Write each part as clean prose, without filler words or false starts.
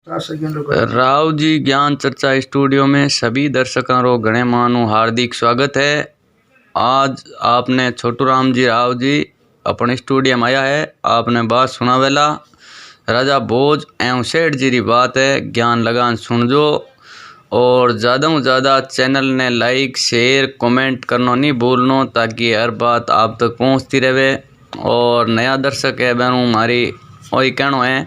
राव जी ज्ञान चर्चा स्टूडियो में सभी दर्शकों रो घणे मानु हार्दिक स्वागत है। आज आपने छोटू राम जी राव जी अपने स्टूडियो में आया है। आपने बात सुनावेला राजा भोज एवं सेठ जी की बात है। ज्ञान लगान सुनजो और ज़्यादा से ज़्यादा चैनल ने लाइक शेयर कमेंट करना नहीं भूलना ताकि हर बात आप तक पहुंचती रहे। और नया दर्शक है बहनों हमारी वही कहना है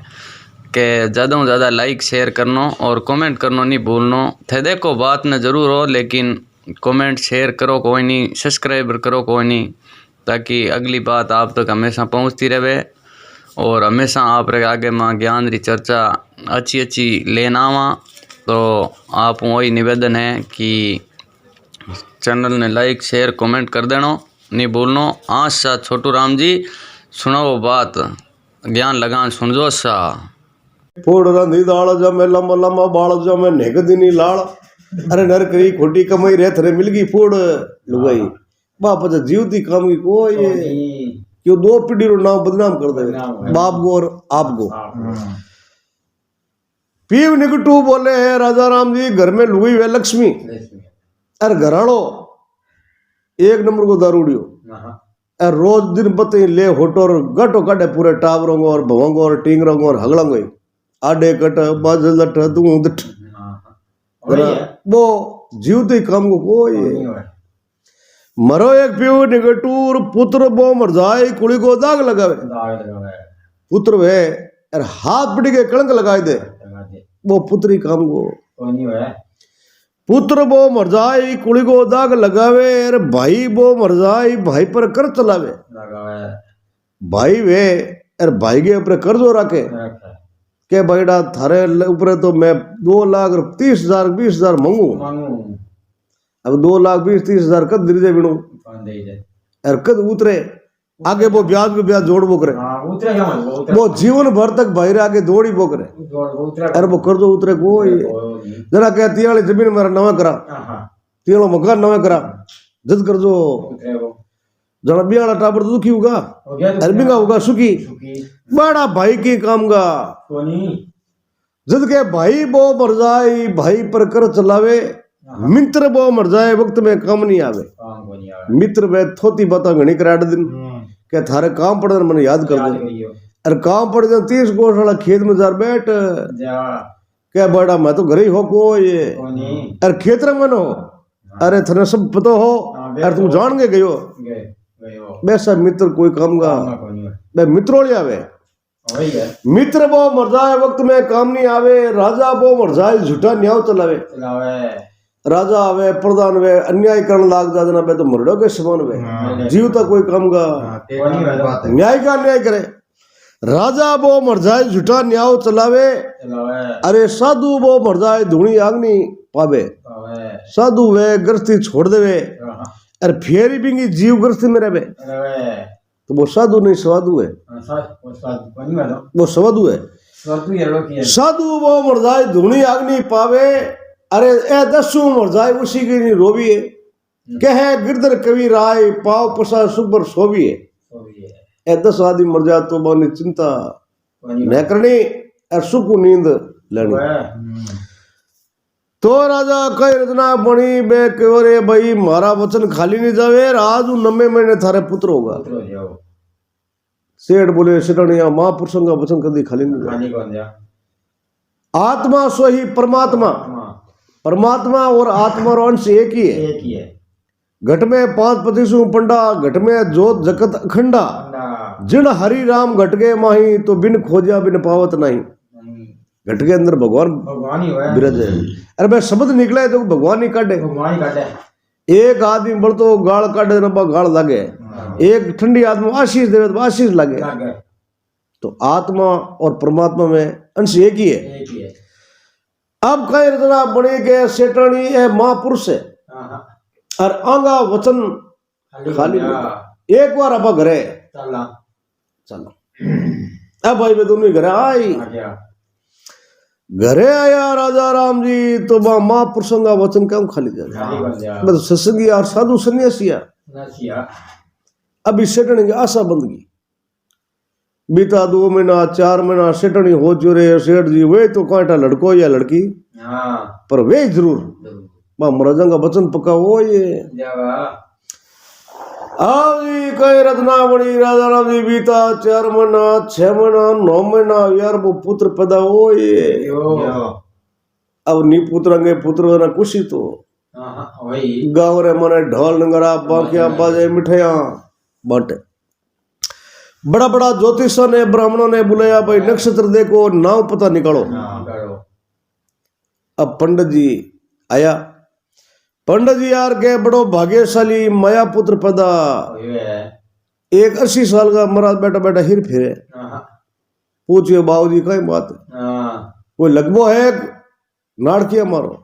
कि ज़्यादा से ज़्यादा लाइक शेयर करना और कमेंट करना नहीं भूलना। थे देखो बात में ज़रूर हो लेकिन कमेंट शेयर करो कोई नहीं, सब्सक्राइबर करो कोई नहीं, ताकि अगली बात आप तक हमेशा पहुंचती रहे और हमेशा आप रे आगे माँ ज्ञान री चर्चा अच्छी लेना आवा। तो आप वही निवेदन है कि चैनल ने लाइक शेयर कमेंट कर देना नहीं भूलना। आज सा छोटू राम जी सुनाओ बात, ज्ञान लगान सुनजो सा। फोड़ रंधी दाल जमे लम्बा लम्बा बाल जमे नेक दिनी लाल। अरे नर करी खोटी कमाई रे थरे मिल गई फोड़ लुगाई बाप जा जीवती काम की कोई क्यों दो पीढ़ी रो नाम बदनाम कर दे बाप गो और आप गो। पीव निकटू बोले है राजा राम जी घर में लुगाई वे लक्ष्मी। अरे घराड़ो एक नंबर को दारूडियो अरे रोज दिन पते ले होटोर गटो काटे पूरे टावरों और भवंगो और टींगरों और हगड़ों आडे कट बाज लट तू दट वो जीवते काम को कोई मरो एक पीव निगटूर पुत्र बो मर जाए कुड़ी को दाग लगावे पुत्र वे अरे हाथ पिटी के कलंक लगाए दे वो पुत्री काम को पुत्र बो मर जाए कुड़ी को दाग लगावे अरे भाई बो मर जाए भाई पर कर चलावे भाई वे अरे भाई के ऊपर कर्जो रखे के भाईडा थारे ऊपर तो मैं 2,30,000 20,000 मांगू। अब 2,20,30,000 कद दीजे बिनू और कद उतरे आगे वो ब्याज पे ब्याज जोड़ बो करे वो जीवन भर तक भाई आगे दौड़ी बो करे अरे वो कर्जो उतरे कोई जरा क्या 43 जमीन मेरा नवा करा 3 मकान नवा करा जद कर्जो जरा बियाला टाबर दुखी होगा अरबिंगा होगा सुखी बड़ा भाई की काम का जद के भाई बो मर जाए भाई पर कर चलावे मित्र बो मर जाए वक्त में काम नहीं आवे मित्र वे थोती बाता घणी कराड़ दिन के थारे काम पड़ मन याद कर दे अरे काम पड़ जाए 30 गौशाला खेत में जार बैठ क्या बड़ा मैं तो घर ही हो को ये अरे खेत में हो अरे थने सब पता हो अरे तू जान के गयो वैसा मित्र कोई काम का बे मित्रों ले आवे मित्र वो मर जाए वक्त में काम नहीं आवे राजा वो मर जाए झूठा न्याय चलावे राजा आवे प्रधान वे अन्याय करने लाग जाना बे तो मरडो के समान वे जीवता कोई काम का न्याय का अन्याय करे राजा वो मर जाए झूठा न्याय चलावे अरे साधु वो मर जाए धूणी आगनी पावे साधु वे गृहस्थी छोड़ देवे अरे फेरी बिंगी जीव गृहस्थी में रहे तो वो साधु नहीं स्वादु है वो स्वादु है साधु वो मर जाए धूणी आगनी पावे अरे ए दसू मर जाए उसी की नहीं रोवी है कहे गिरधर कवि राय पाव पसा सुपर सोवी है ए 10 आदमी मर जाए तो बानी चिंता न करनी और सुख नींद लेनी। तो राजा कई रचना बनी बे रे भाई मारा वचन खाली नहीं जावे आज 9 महीने थारे पुत्र होगा। सेठ बोले सेठनिया महापुरुषों का वचन कभी खाली नहीं जावे। आत्मा सो ही परमात्मा परमात्मा और आत्मा और अंश एक ही है। घट में 5 प्रतिशु पंडा घट में जोत जगत अखंडा जिन हरि राम घट के माही तो बिन खोजा बिन पावत नहीं। घट के अंदर भगवान विराज है। अरे भाई शब्द निकले तो भगवान ही काटे एक आदमी बढ़ तो गाल काटे रब्बा गाल लागे एक ठंडी आत्मा आशीष देवे तो आशीष लागे। तो आत्मा और परमात्मा में अंश एक ही है। अब कई रचना बनी के सेठानी है महापुरुष है और आंगा वचन खाली एक बार अब घरे चलो अब भाई वे दोनों घरे आई घरे आया राजा राम जी तो महापुरुषों का वचन क्यों खाली जाए सत्संगी और साधु सन्यासिया अब इस सेठनी की आशा बंद गई बीता 2 महीना 4 महीना सेटनी हो चुरे सेठ जी वे तो कांटा लड़को या लड़की पर वे जरूर महाराजा का वचन पक्का हो ये आओ जी कई रत्नावणी राजा राम जी बीता 4 महीना 6 महीना 9 महीना यार वो पुत्र पैदा हो ये अब नी पुत्र पुत्र खुशी तो गाँव रे मने ढोल नगरा बाकिया बाजे मिठाइया बांटे बड़ा बड़ा ज्योतिषों ने ब्राह्मणों ने बुलाया भाई नक्षत्र देखो नाव पता निकालो। अब पंडित जी आया पंडित जी यार के बड़ो भाग्यशाली माया पुत्र पैदा एक 80 साल का महाराज बैठा बैठा हिर फिरे पूछिए बाबूजी कई बात कोई लगभग है नाड़किया मारो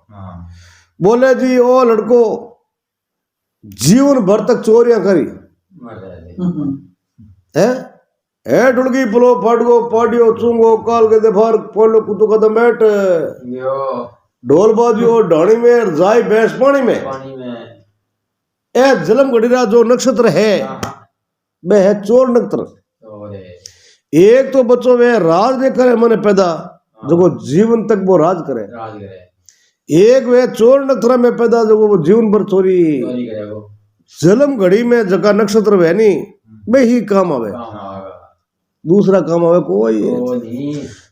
बोले जी ओ लड़को जीवन भर तक चोरियां करी है ढुलगी पुलो फाटगो पाडियो चूंगो काल के देफार पोलो कुतु कदम बैठ ढोल बाजियो ढाणी में जाय भैंस पानी में ए जलम घड़ीरा जो नक्षत्र है वह है चोर नक्षत्र एक तो बच्चों में राज नहीं करे मैंने पैदा जो जीवन तक वो राज करे एक वे चोर नक्षत्र में पैदा जो वो जीवन भर चोरी जलम घड़ी में जगह नक्षत्र वह नहीं में ही काम आवे दूसरा काम आवे कोई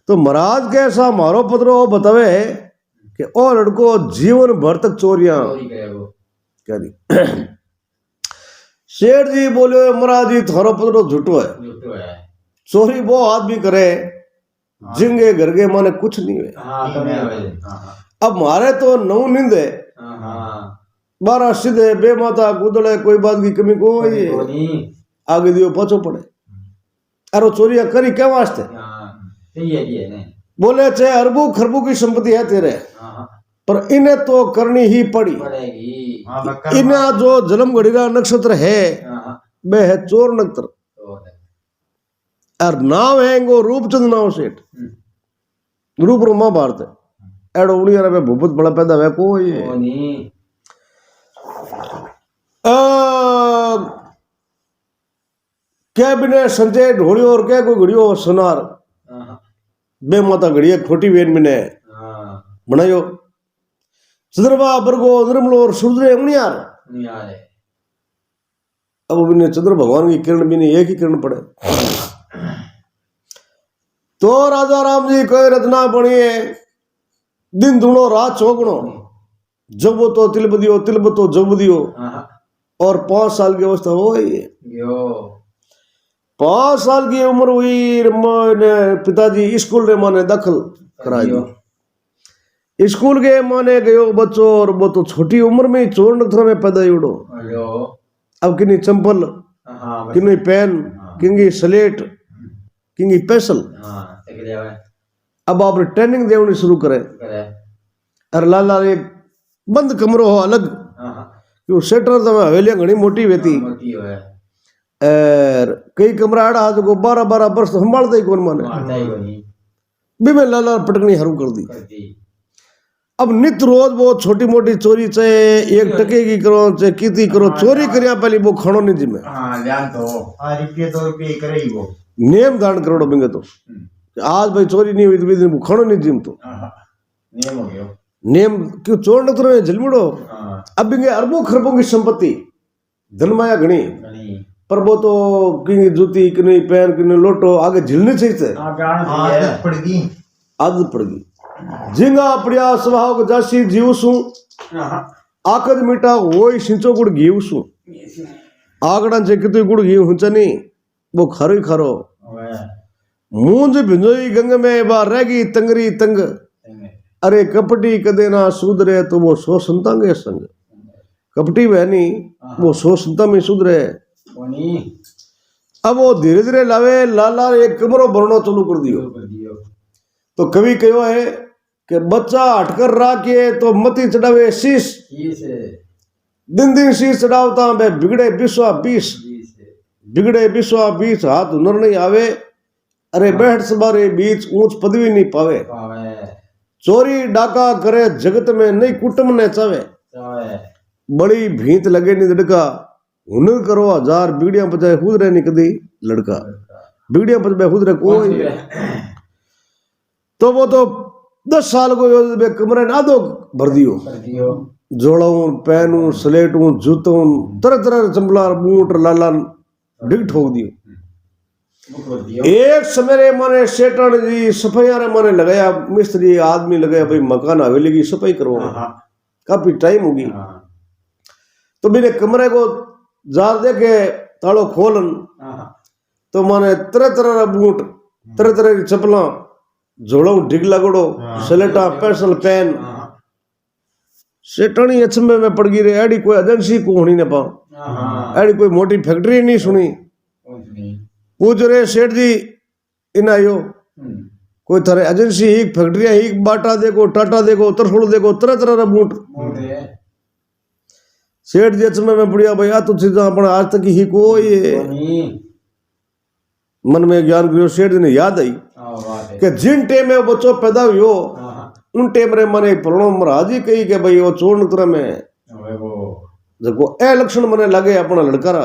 तो महाराज कैसा मारो पत्रो बतावे कि ओ लड़को जीवन भर तक चोरियां क्या दी शेठ जी बोले महाराज जी थारो पत्रो झूठो है चोरी वो आदमी करे जिंगे घर के माने कुछ नहीं हुए अब मारे तो 9 नींद है 12 सीधे बेमाता गुदड़े कोई बात की कमी को आगे दियो पचो पड़े अरे चोरिया करी क्या वास्ते बोले चे अरबू खरबू की संपत्ति है तेरे पर इन्हें तो करनी ही पड़ी इन्हें जो जन्म घड़ीरा नक्षत्र है वह है चोर नक्षत्र और नाम है वो रूपचंद नाव सेठ रूप रो महाभारत एडो उड़िया में भूपत बड़ा पैदा है कोई क्या बिने संजय ढोलियो और क्या कोई घड़ियो सोनार बे माता घड़िया खोटी वेन बिने बनायो चंद्रमा बरगो निर्मलो और सूर्य उनियार अब बिने चंद्र भगवान की किरण बिने एक ही किरण पड़े तो राजा राम जी कोई रत्ना बनिए दिन दुनो रात चौगुनो जब वो तो तिलब तो जब दियो और 5 साल की अवस्था हो गई 5 साल की उम्र हुई पिताजी स्कूल रे माने दाखिल करा दियो स्कूल के माने गयो बच्चों और वो तो छोटी उम्र में चोर नक्षत्र में पैदा उड़ो अब किन्नी चंपल किन्नी पेन किंगी स्लेट किंगी पेंसिल अब आप ट्रेनिंग देनी शुरू करे अरे लाला एक बंद कमरो हो अलग क्यों सेटर तो हवेलियां घनी मोटी वेती और कई कमरा आड़ा जो 12 वर्ष संभालते ही कौन माने भी मैं लाला पटकनी हरू कर दी अब नित्य रोज वो छोटी मोटी चोरी चाहे 1 टके की करो चाहे किती करो चोरी करिया पहले वो खानो नहीं जिम्मे नियम धारण करोड़ो बिंगे तो आज भाई चोरी नहीं हुई तो भी दिन खानो नहीं जिम तो नियम क्यों चोर नक्षत्र में झलमुड़ो अब बिंगे अरबों खरबों की संपत्ति धनमाया घनी पर वो तो किन्नी जूती किन्नी पैन किन्नी लोटो आगे झिलने चाहिए आदत पड़ गई जिंगा पड़िया स्वभाव को जासी जीव सू आकद मीठा वही सिंचो गुड़ घीव सू आगड़ा से कितनी गुड़ घी हुंचा नहीं वो खारो ही खारो मूंज भिंजोई गंग में बा रहेगी तंगरी तंग अरे कपटी कदे ना सुधरे तो वो 100 संतांगे संग कपटी बहनी वो 100 संता में सुधरे अब वो धीरे धीरे लावे लाला एक कमरो भरनो चालू कर दियो तो कभी कहो है कि बच्चा हटकर राखे तो मती चढ़ावे शीश दिन दिन शीश चढ़ावता बे बिगड़े 20 बिगड़े 20 हाथ हुनर नहीं आवे अरे बैठ सबारे बीच ऊंच पदवी नहीं पावे चोरी डाका करे जगत में नहीं कुटुंब ने चावे बड़ी भीत लगे नहीं लड़का हुनर करो 1000 बिगड़िया बचाए खुद रहे नहीं कदी लड़का बिगड़िया पर मैं खुद रखो। तो वो तो 10 साल को कमरे ने आधो भर दियो, जोड़ू पहनू स्लेटू जूतू तरह तरह चंपला बूट लालान डिग ठोक दियो। एक समय माने सेठन जी सफाइया रे माने लगाया, मिस्त्री आदमी लगाया भाई मकान हवेली की सफाई करवा, काफी टाइम होगी। तो मेरे कमरे को जार दे के तालो खोलन तो माने तरह तरह बूट तरह तरह की चप्पला जोड़ो डिग लगड़ो स्लेटा पेंसिल पेन सेठनी अचंबे में पड़ गई रे। एडी कोई एजेंसी को होनी न पा, एडी कोई मोटी फैक्ट्री नहीं सुनी। पूछ रहे सेठ जी इन आयो कोई थारे एजेंसी ही फैक्ट्रिया ही बाटा देखो टाटा देखो तरसोड़ देखो तरह तरह रा बूट। सेठ जी अचंबे में पड़िया भाई आ तो चीजा अपना आज तक ही कोई मन में ज्ञान करियो। सेठ जी ने याद आई कि जिन टेम में बच्चों पैदा हुई उन टेम रे मने प्रणव महाराज जी कही के भाई वो चोर नत्र में देखो ए लक्षण मने लगे अपना लड़का रा।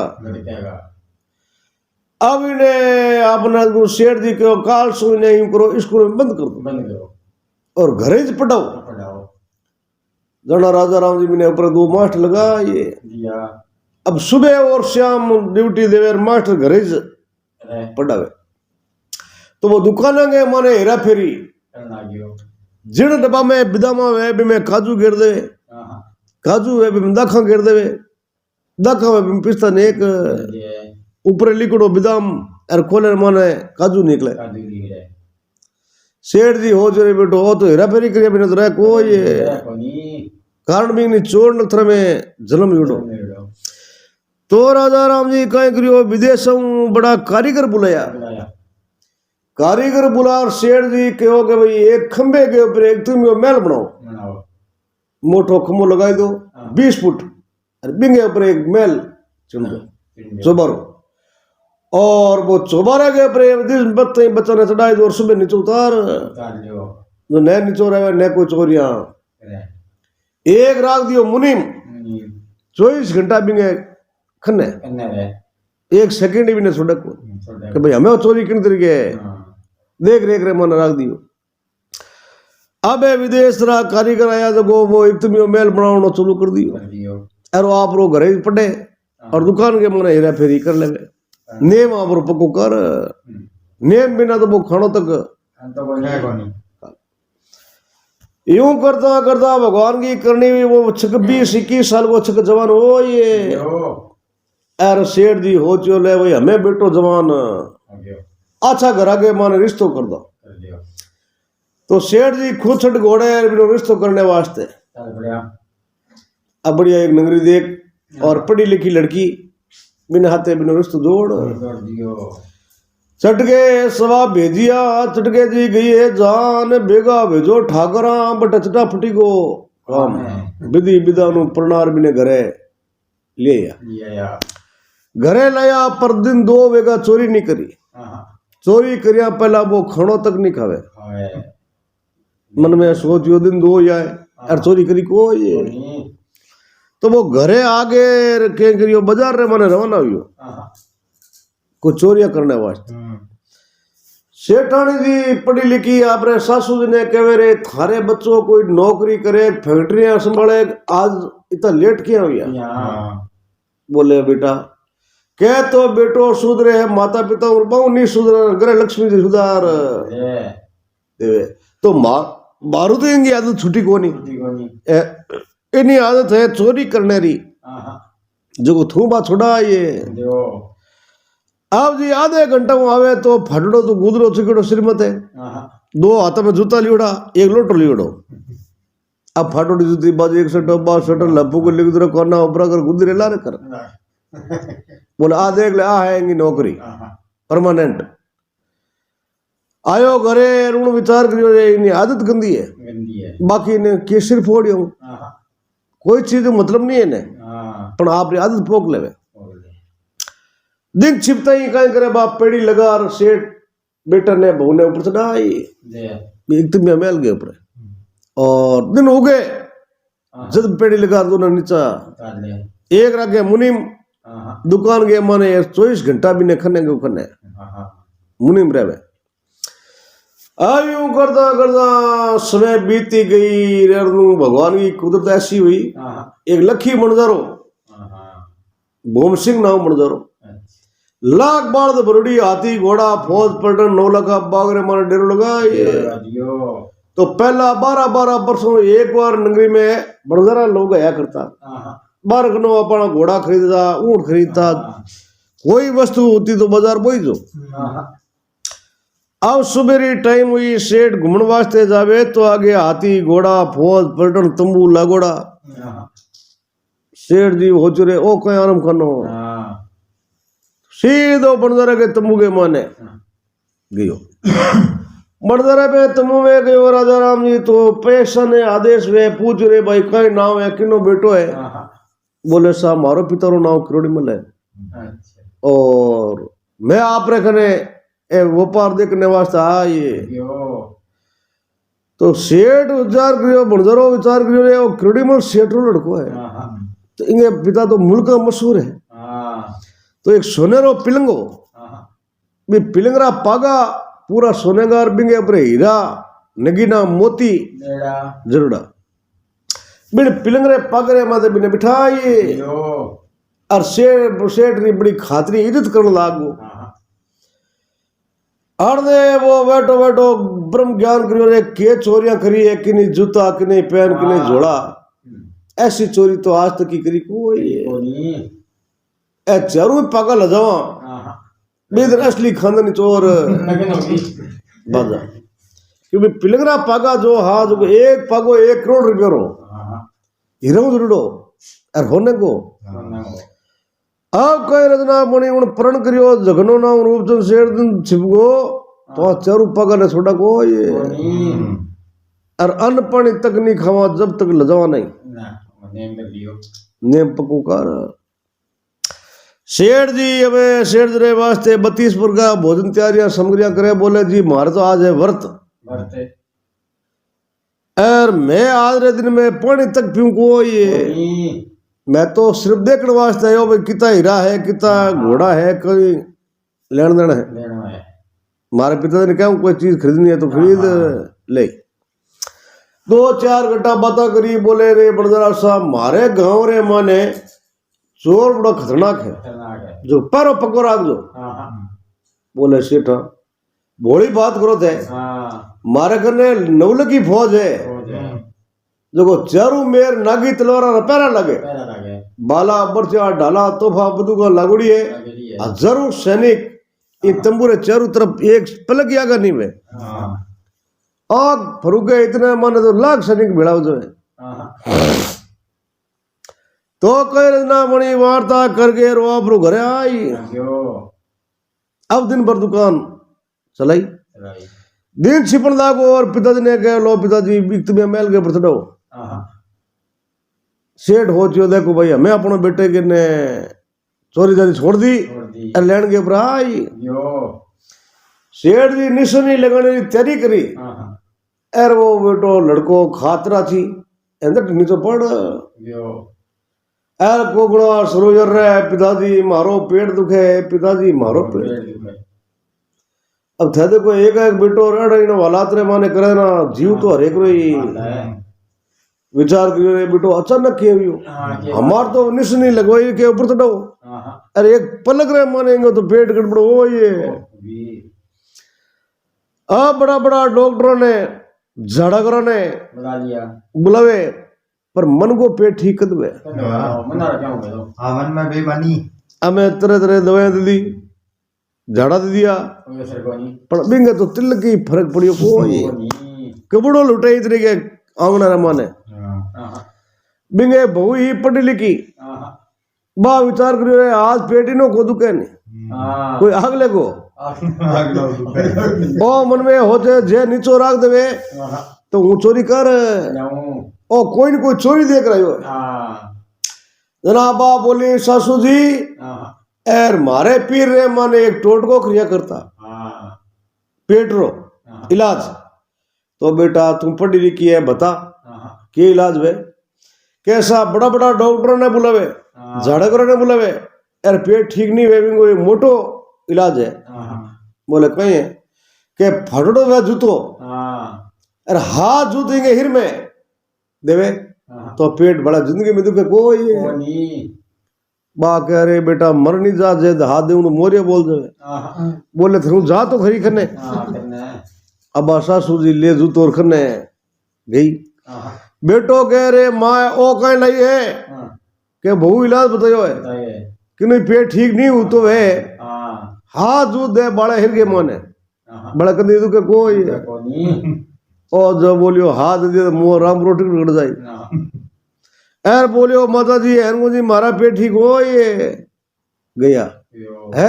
अब इन्हें अपना सेठ जी के काल सो इन्हें यूं करो स्कूल में बंद कर दो और घरे ज पढ़ाओ। जना राजा राम जी ने ऊपर 2 मास्टर लगा ये। अब सुबह और शाम ड्यूटी देवे मास्टर घरे ज पढ़ावे। तो वो दुकाना के माने हेरा फेरी जिन डब्बा में बिदामा वे भी में काजू गिर देवे, काजू वे भी में दाखा गिर देवे, दाखा वे भी पिस्ता ने एक ऊपर लिकड़ो बिदाम और खोले माने काजू निकले। सेठ जी हो जरे बेटो हो तो हेरा फेरी करिया बिना तो रह कोई कारण भी नहीं चोर नथर में जन्म जुड़ो। तो राजा राम जी कहीं करियो विदेशों बड़ा कारीगर बुलाया। कारीगर बुला और सेठ जी कहो कि भाई एक खंबे के ऊपर एक तुम महल बनाओ, मोटो खंबो लगाई दो 20 फुट और बिंगे ऊपर एक महल चौबारो और वो चौबारे के ऊपर बच्चा ने चढ़ाई दो और सुबह नीचे उतार जो नए नीचे रहे नए कोई चोरिया एक राख दियो मुनिम 24 घंटा बिंगे खन्ने एक सेकंड भी नहीं छोड़ कि भाई हमें चोरी किन तरीके देख रेख रे मन रख दियो। अब विदेश रा कारीगर आया तो वो एक तुम महल बनाना चालू कर दियो और वो आप रो घरे पड़े और दुकान के मन हेरा फेरी कर ले नेम आप रो पक्को कर नेम बिना तो वो खानो तक यूं करता करता भगवान की करनी भी वो 20-21 साल को छक जवान हो ये और सेठ जी हो चले भाई हमें बेटो जवान अच्छा घर आगे माने रिश्तो कर दो। तो सेठ जी खुद छठ घोड़े रिश्तो करने वास्ते अब बढ़िया एक नगरी देख और पढ़ी लिखी लड़की बिना हाथे बिना रिश्तो जोड़ चटके सवा भेजिया चटके जी गई है जान बेगा भेजो ठाकरा बट चटा फटी को काम विधि विधानु प्रणार बिने घरे ले घरे लाया पर दिन 2 वेगा चोरी नहीं करी। चोरी करिया पहला वो खानो तक नहीं खावे मन में सोचियो दिन 2 जाए और चोरी करी कोई तो वो घरे आगे के करियो बाजार रे माने रवाना हुई कुछ चोरिया करने वास्ते। सेठानी जी पढ़ी लिखी आपरे सासू जी ने कहे रे थारे बच्चों कोई नौकरी करे फैक्ट्रियां संभाले आज इतना लेट क्यों हुआ। बोले बेटा कह तो बेटो सुधरे है माता पिता और बहु नहीं सुधर ग्रह लक्ष्मी जी सुधार देवे तो मारू तो इनकी आदत छुट्टी को नहीं इन्हीं आदत है चोरी करने री जो थूबा छोड़ा ये। अब जी आधे घंटा में आवे तो फटड़ो तो गुदरो चिकड़ो श्रीमत है 2 हाथों में जूता लियोड़ा 1 लोटो लियोड़ो। अब फाटोड़ी जूती बाजू 1 सटो 2 सटो लप्पू को लिख दो कोना ऊपर कर गुदरे ला कर बोले आ देख ले आ है इनकी नौकरी परमानेंट आयो घरे ऋण विचार करियो इनकी आदत गंदी है बाकी ने केसर फोड़ियो कोई चीज मतलब नहीं है ने पर आप आदत पोक लेवे दिन छिपता ही कहीं करे बाप पेड़ी लगा और सेठ बेटा ने बहू ने ऊपर चढ़ाई एक दिन में महल गए ऊपर और दिन हो गए जब पेड़ी लगा दोनों नीचा एक रखे मुनिम दुकान के माने 24 घंटा भी ने खने के खने मुनि में रहे। यूं करता करता समय बीती गई। भगवान की कुदरत ऐसी हुई, एक लखी मंजरो, भूम सिंह नाम मंजरो, लाख बाढ़ बरुड़ी, हाथी घोड़ा फौज पलटन 9 लाख बागरे मारे डेरो लगा। ये तो पहला 12-12 वर्षों एक बार नगरी में बड़जरा लोग आया करता। 12 गनो अपना घोड़ा खरीदता, ऊंट खरीदता, कोई वस्तु होती तो बाजार बोई जो। अब सुबेरी टाइम हुई, सेठ घूमने वास्ते जावे तो आगे हाथी घोड़ा फौज पलटन तंबू लागोड़ा। सेठ जी हो चुरे ओ कहीं आराम करनो, सीधो बंदरा के तंबू के माने गयो। बंदरा पे तंबू में गयो राजा राम जी। तो पैसा ने आदेश वे पूछ रहे भाई कई नाम है, किनो बेटो है? बोले साहब मारो पिता रो नाम किरोड़ीमल है, और मैं आप रखने व्यापार देखने वास्ते आए। तो सेठ विचार करियो, बंदरो विचार करियो रे, वो किरोड़ीमल सेठ रो लड़को है, तो इनके पिता तो मुल्क का मशहूर है। तो एक सोनेरो पिलंगो, भी पिलंगरा पागा पूरा सोनेगार, बिंगे ऊपर हीरा नगीना मोती जरूड़ा, बिन पिलंगरे पागरे माते बिने बिठाई। और सेठ री बड़ी खातरी इज्जत करने लागो। अर्धे वो बैठो बैठो ब्रह्म ज्ञान करियो रे, के चोरियां करी है, कि नहीं जूता, कि नहीं पैन, कि नहीं झोला। ऐसी चोरी तो आज तक की करी कोई। चारों पागल जावा बेदर असली खानदानी चोर बाजा, क्योंकि पिलंगरा पागा जो हाँ जो एक पागो 1 करोड़ रुपया रो हीरो जुड़ो और होने को। अब कई रजना मणि उन प्रण करियो जगनो नाम रूपचंद शेर दिन छिपगो, तो चारू पागा ने छोड़ा को ये। और अन्न पानी तक नहीं खावा जब तक लजावा नहीं, नेम पक्को कर। सेठ जी हमें सेठ रे वास्ते 32 प्रकार भोजन तैयारियां सामग्रियां करे। बोले जी मारे तो आज है व्रत, और मैं आज रे दिन में पानी तक पीऊं को ये। मैं तो सिर्फ देखने वास्ते आयो भाई कितना हीरा है, कितना घोड़ा है, कोई लेन देन है। मारे पिता ने कहा कोई चीज खरीदनी है तो खरीद ले। 2-4 घंटा बातें करी। बोले रे बड़दरा साहब मारे गांव रे माने चोर बड़ा खतरनाक है, जो पैरों पकड़ राख दो। बोले सेठा भोली बात करो थे, मारे करने नवल की फौज है, जो चारू मेर नागी तलवार पैरा लगे, बाला बरचा ढाला तोहफा बंदूका लागोड़ी है, हजारों सैनिक इन तंबूरे चारों तरफ एक पलक आगा नहीं वे आग फरूके इतने माने तो लाख सैनिक भिड़ा जो है। तो कई रजना मणि वार्ता करके रोआबरू घरे आई। अब दिन भर दुकान चलाई, दिन छिपन लागो। और पिताजी ने कह लो पिताजी तुम्हें मेल के बरसडो सेठ हो चो, देखो भाई हमें अपने बेटे के ने चोरी जारी छोड़ दी और लैंड के ऊपर आई। सेठ जी निशानी लगाने की तैयारी करी, और वो बेटो लड़को खातरा थी अंदर नीचे पड़ एर कोगड़ा सरोजर रहे। पिताजी मारो पेट दुखे, पिताजी मारो पेट। अब थे देखो एक बेटो रेड़ हालात रे माने करे ना जीव तो हरेक रोई विचार करियो रे बेटो अचानक के हमार तो निशानी लगवाई के ऊपर चढ़ो, अरे एक पलक रे मानेंगे तो पेट गड़बड़ हो ये। अब बड़ा बड़ा डॉक्टरों ने झाड़करों ने बुलावे, पर मन को पेट ठीक कर दे। हमें तरह तरह दवाइयां दे दी, झाड़ा दे दिया, पर बिंगे तो तिल की फर्क पड़ियो कोई। कबड़ो लुटे इतने के आंगना रमाने बिंगे बहु ही पढ़ी लिखी बा विचार करियो आज पेट ही नो को दुखे नहीं कोई आगले को ओ मन में होते जे नीचो राख देवे तो हूँ चोरी कर ओ कोई न कोई चोरी देख रही हो। जनाबा बोली सासू जी एर मारे पीर रे माने एक टोटको क्रिया करता पेट रो इलाज, तो बेटा तुम पढ़ी लिखी है बता के इलाज वे कैसा। बड़ा बड़ा डॉक्टरों ने बुलावे, झाड़करों ने बुलावे, एर पेट ठीक नहीं वे मोटो इलाज है। बोले कहीं है के फटड़ो वे जूतो अरे हाथ जूतेंगे हिर में देवे तो पेट बड़ा जिंदगी में दुखे कोई बा कह रहे बेटा मर नहीं जा जे हाथ दे मोरिया बोल दे बोले थे जा तो खरी खने अब सासू जी ले जूतो और खने गई बेटो कह रहे माँ ओ कहीं नहीं है के बहु इलाज बतायो है कि नहीं पेट ठीक नहीं हो तो वे हाथ जूत दे बड़ा हिर के मोने बड़ा कदी दुखे कोई और जब बोलियो हाथ दिए तो मुंह राम रोटी उड़ जाए यार बोलियो माता जी एनको जी मारा पेट ठीक हो ये गया है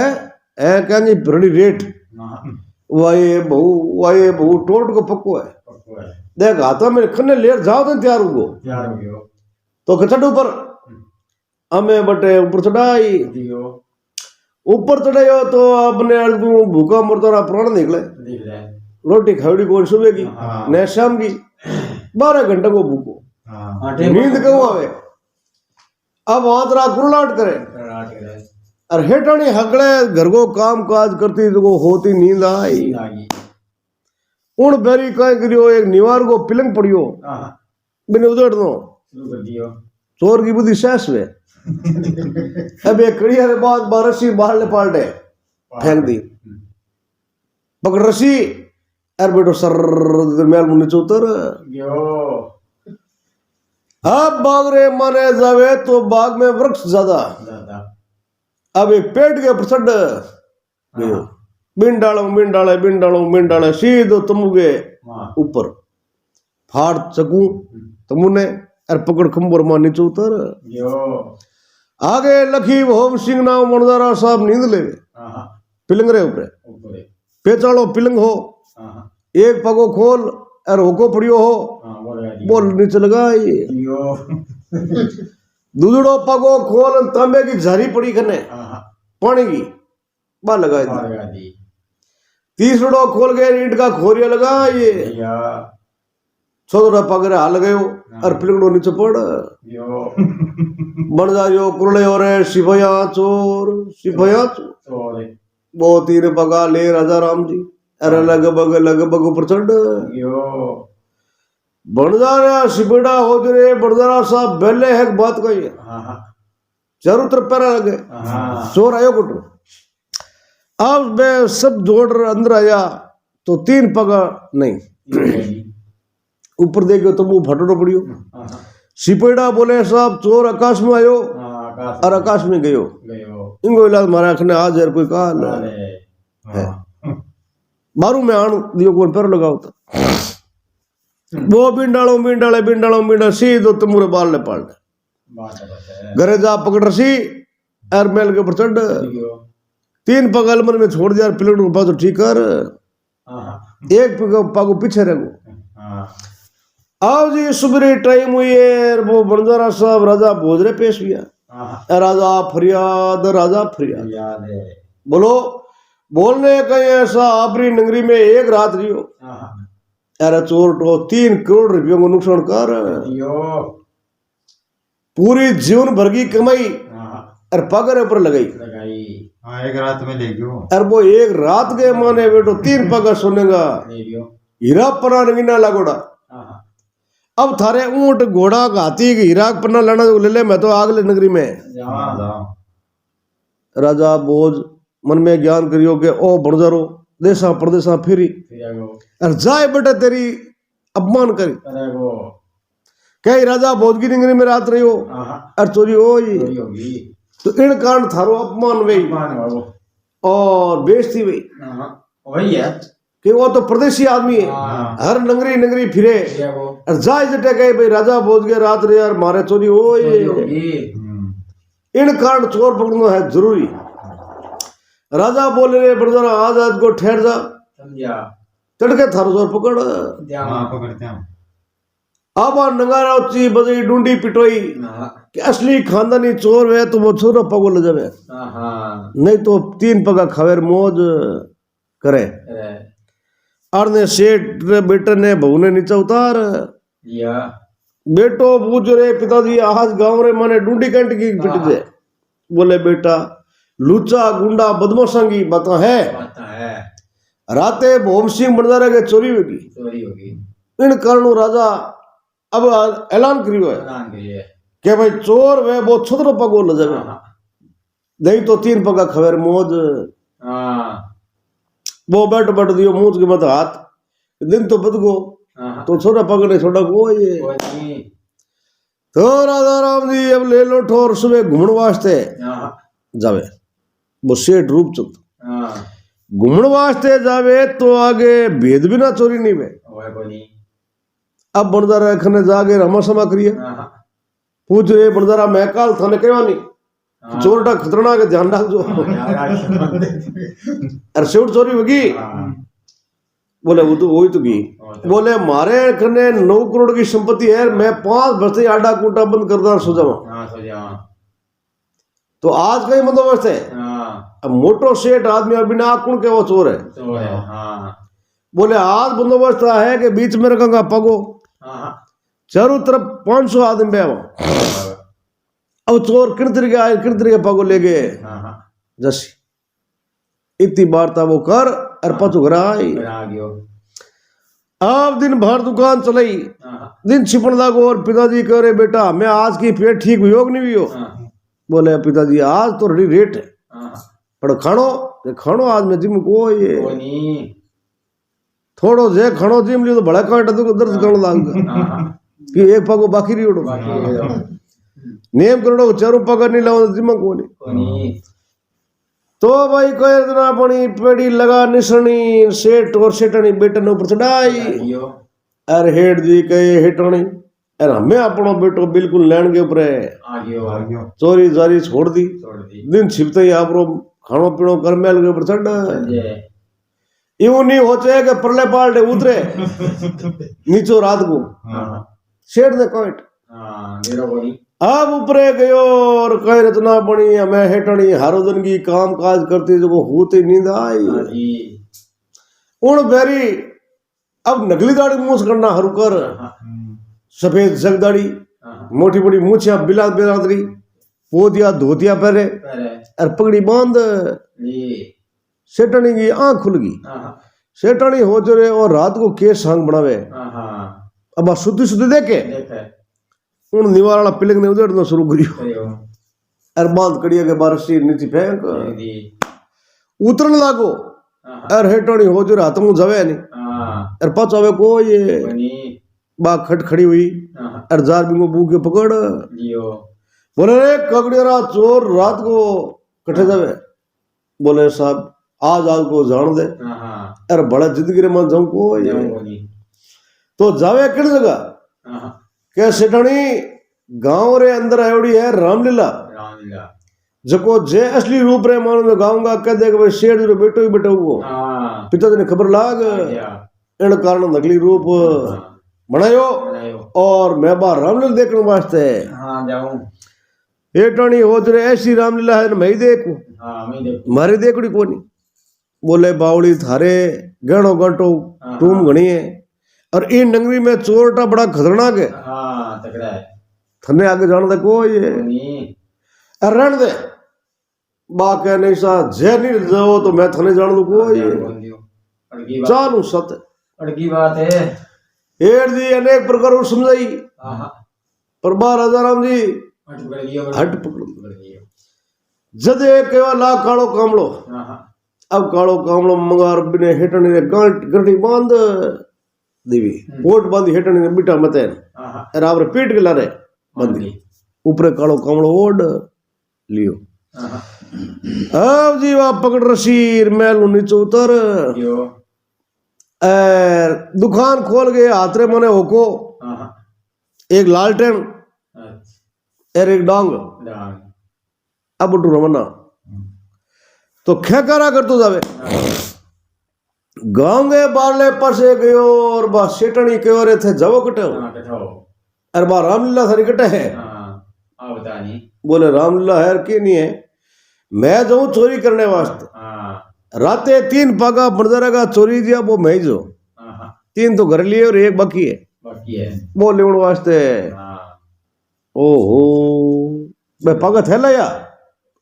ए कहेंगे बड़ी रेट वाये बहु टोट को पक्को है देख हाथा में खन्ने लेर जाओ तो तैयार हो गयो तो कचड़ ऊपर हमें बटे ऊपर चढ़ाई ऊपर चढ़ायो तो अपने भूखा मुर्दा प्राण निकले रोटी खावड़ी कौन सुबह की न शाम की 12 घंटे को भूखो नींद क्यों आवे अब आदरा कुरलाट करे और हेटानी हगड़े घर को काम काज करती तो होती नींद आई उन बेरी कहीं करियो एक निवार को पिलंग पड़ियो बिन उधर दो चोर की बुद्धि शेष वे अब एक कड़िया के बाद रस्सी बाहर ले पाल्टे फेंक दी पकड़ रस्सी अरे बेटो सर मेल मुन्ने चौतर अब बाग रे माने जावे तो बाग में वृक्ष ज्यादा अब एक पेट के ऊपर चढ़ गयो बिन डाले सीधो तमु के ऊपर फाड़ चकू तमु ने अरे पकड़ खंबोर मां नीचे उतर आगे लखी होम सिंह नाम मनदारा साहब नींद ले पिलंग रे ऊपर पेचालो पिलंग हो एक पगो खोल और होको पड़ियो हो बोल नीचे लगाई दूधड़ो पगो खोल तांबे की झारी पड़ी खने पानी की बाहर लगाई तीसरो खोल के ईंट का खोरिया लगाई छोटा पगरे हाल गयो और पिलंगड़ो नीचे पड़ बन जायो कुरले और सिपया चोर वो तीन पगा ले राजा राम जी अरे लगभग ऊपर चढ़ बन जा रहा सिपड़ा हो जरे बड़दारा साहब बेले है बात कही है चारों तरफ पैरा लगे चोर आयो कुटो अब मैं सब जोड़ अंदर आया तो 3 पगा नहीं ऊपर देखो तो मुंह फटो पड़ियो सिपेड़ा बोले साहब चोर आकाश में आयो और आकाश में गयो इनको इलाज मारा आखने आज यार कोई काल है मारू में आण दियो कौन पैर लगाओ तो वो बिंडालो सीधो तमुरे बाल ले पाल घरे जा पकड़ रसी एर मेल के ऊपर चढ़ 3 पग अलमर में छोड़ दिया पिलड़ को तो ठीक कर एक पग पीछे रहो आओ जी सुबह टाइम हुई है वो बंजारा साहब राजा भोजरे पेश हुआ राजा फरियाद बोलो बोलने कहीं ऐसा आपरी नगरी में एक रात रियो अरे चोर तो 3 करोड़ रुपयों को नुकसान कर पूरी जीवन भर की कमाई और पगर ऊपर लगाई एक रात में ले गयो और वो एक रात के माने बेटो 3 पगर सुनेगा हीरा पना नगीना लागोड़ा अब थारे ऊंट घोड़ा हाथी हीरा पन्ना लाना ले ले मैं तो आगले नगरी में राजा बोझ मन में ज्ञान करियो के ओ बड़जारो देशा प्रदेशा फिरी और जाए बेटा तेरी अपमान करी कई राजा भोज की नगरी में रात रही हो और चोरी हो तो इन कारण थारो अपमान वे और बेइज्जती वे वही है कि वो तो प्रदेशी आदमी है हर नगरी फिरे और जाए जटे कहे भाई राजा भोज के रात रहे यार मारे चोरी हो इन कारण चोर पकड़ना है जरूरी राजा बोले रे बड़जारा आज को ठहर जा तड़के थारो चोर पकड़ते हैं अब नगारा उच्ची बजई डूंडी पिटोई कि असली खानदानी चोर है तो वो छोरा पगो ले जावे नहीं तो 3 पगा खवेर मौज करे अरने सेठ बेटे ने बहू ने नीचे उतार बेटो पूछ रे पिताजी आज गांव रे माने डूंडी कंट की पिट दे बोले बेटा लूचा गुंडा बदमाशा की बात है राते भोम सिंह बंजारा के चोरी होगी। चोरी होगी। इन कारण राजा अब ऐलान करियो है ऐलान करिए। कि भाई चोर वे वो छुत्र पगो ल जावे, नहीं तो 3 पगा खबर मौज। हाँ वो बैठ बैठ दियो मूछ के मत हाथ, दिन तो बद गो हाँ तो छोरा पकड़े छोड़ा को ये। कोई नहीं। तो राजा राम जी अब ले लो ठोर सुबह घूमण वास्ते हाँ जावे। वो सेठ रूपचंद हाँ घूमण वास्ते जावे तो आगे भेद भी ना चोरी नहीं वे। कोई नहीं। अब बंजारा खने जागे रमा समा करिए, हाँ पूछ रे बंजारा मैं काल थाने कहवा नहीं हाँ। चोरटा खतरनाक है ध्यान रखजो। अरे सेठ चोरी होगी। हाँ। बोले वो तो वही तो की। बोले मारे खने 9 करोड़ की संपत्ति है, मैं 5 बस्ते आडा कूटा बंद कर दार सो जावा। हाँ सो जाओ। तो आज का ही बंदोबस्त है। हाँ अब मोटो सेठ आदमी अब बिना आकुण के वो चोर है। चोर है। हाँ बोले आज बंदोबस्त है कि बीच में रखा पगो, हाँ चारों तरफ 500 आदमी बेवा। अब चोर किन तरीके आए, किन तरीके पगो ले गए हाँ जसी इतनी वार्ता वो कर और पचो घर आई। आ गयो। अब दिन भर दुकान चलाई, हाँ दिन छिपन लागो और पिताजी कह रहे बेटा मैं आज की पेट ठीक हुई हो कि नहीं हुई हो। हाँ बोले पिताजी आज तो रेडी रेट है हाँ पर खानो ये खानो आज में जिम को ये कोई नहीं। थोड़ो जे खानो जिम लियो तो बड़ा कांटा तो दर्द करने लाग हाँ कि एक पगो बाकी नहीं उड़ो। बाकी नेम करो चारों पग नहीं लाओ तो जिम को नहीं। कोई नहीं। तो भाई कह इतना बड़ी पेड़ी लगा निसनी सेठ और सेठनी बेटे ने ऊपर चढ़ाई। आगियो। अरे हेठ जी कहे हेठनी अरे हमें अपनो बेटो बिल्कुल लैंड के ऊपर आगियो। आगियो। चोरी जारी छोड़ दी। छोड़ दी। दिन छिपते ही आप खानो पीनो कर मेल के ऊपर चढ़ संजय। यूं नहीं होते कि परले पाल्टे उतरे नीचो रात को हाँ सेठ ने कोट हाँ मेरा कोई नहीं। अब ऊपरे गयो और कह रचना बनी हमें हेटनी हारो दिन की काम काज करती जो होती नींद आई। हाँ जी। उन बेरी अब नकली दाढ़ी मूछ करना हरू कर, हाँ सफेद जगदाड़ी हाँ मोटी मोटी मूछिया बिला बिरादरी पोतिया धोतिया पहरे पहले और पगड़ी बांध। जी। सेठनी की आंख खुल गई। हाँ सेठनी हो चले और रात को केस सांग बनावे। हाँ अब सुधी सुधी देखे देखे उन निवारा पिलंग ने उधेड़ना शुरू करियो करियो। और बांध कड़िया के बारह सी नीचे फेंक जी। उतरन लागो हाँ और हेटनी हो चले हाथ मुंह जावे नहीं हाँ और पचावे को ये कोई नहीं। बाग खट खड़ी हुई हाँ और जार बिंगो बू के पकड़ जियो। बोले रे कगड़िया चोर रात को कटे जावे। बोले साहब आज को जान दे हाँ हाँ और बड़ा जिंदगी रे मन जाऊं को ये जाओ कोई नहीं। तो जावे किन जगह हाँ के सेठनी गांव रे अंदर आयोड़ी है रामलीला रामलीला। जको जे असली रूप रे मानो में गाऊंगा कह दे कि भाई शेर जो बेटो ही बेटो वो हाँ पिताजी ने खबर लाग क्या। इन कारण नकली रूप बनायो बनायो। और मैं बाहर रामलीला देखने वास्ते हाँ जाऊं। हेटनी हो जरे ऐसी रामलीला है मैं ही देखूं हाँ मैं देखूं। मारी देखड़ी कोनी। बोले बावड़ी थारे गहणो गंटो टूम घनी है और इन नगरी में चोरटा बड़ा खतरनाक है। हाँ तगड़ा है। थने आगे जान दे को ये कोई नहीं। अरे रहने दे बा कह नहीं सा जे नहीं जाओ तो मैं थने जान दू को ये अड़की बात। चालू सत अड़की बात है। हेर जी अनेक प्रकार समझाई हाँ हाँ पर बार राजाराम जी हट पकड़ लियो। हट पकड़ पकड़ लियो। जदे केवा ला कालो कामलो। हाँ हाँ अब कालो कामलो मंगार बिने हेटनी ने गंठी बांध देवी पोट बांधी हेटनी ने बिटा मते हाँ हाँ और आपरे पीट के लारे बंदी ऊपरे कालो कामलो ओढ़ लियो। हाँ हाँ अब जी वह पकड़ रसीर मैल नीचे उतर जियो। दुकान खोल गए हाथरे मने होको हाँ हाँ एक लालटेन अच्छा। और एक डांग डांग। अब उठू रमना तो खेकारा कर तो जावे गांव के बारले पसे गयो और बा सेटनी के ओरे थे जावो कटे हाँ कठाओ। और बा रामलीला थारी कटे है। हाँ आप बता नहीं। बोले रामलीला है कि नहीं है मैं जाऊं चोरी करने वास्ते। हाँ राते 3 पागा बंजारा का चोरी दिया वो मैं जो हाँ हाँ 3 तो घर लिए और एक बाकी है बाकी है। वो लेवण वास्ते। हाँ ओहो मैं पागा थैला या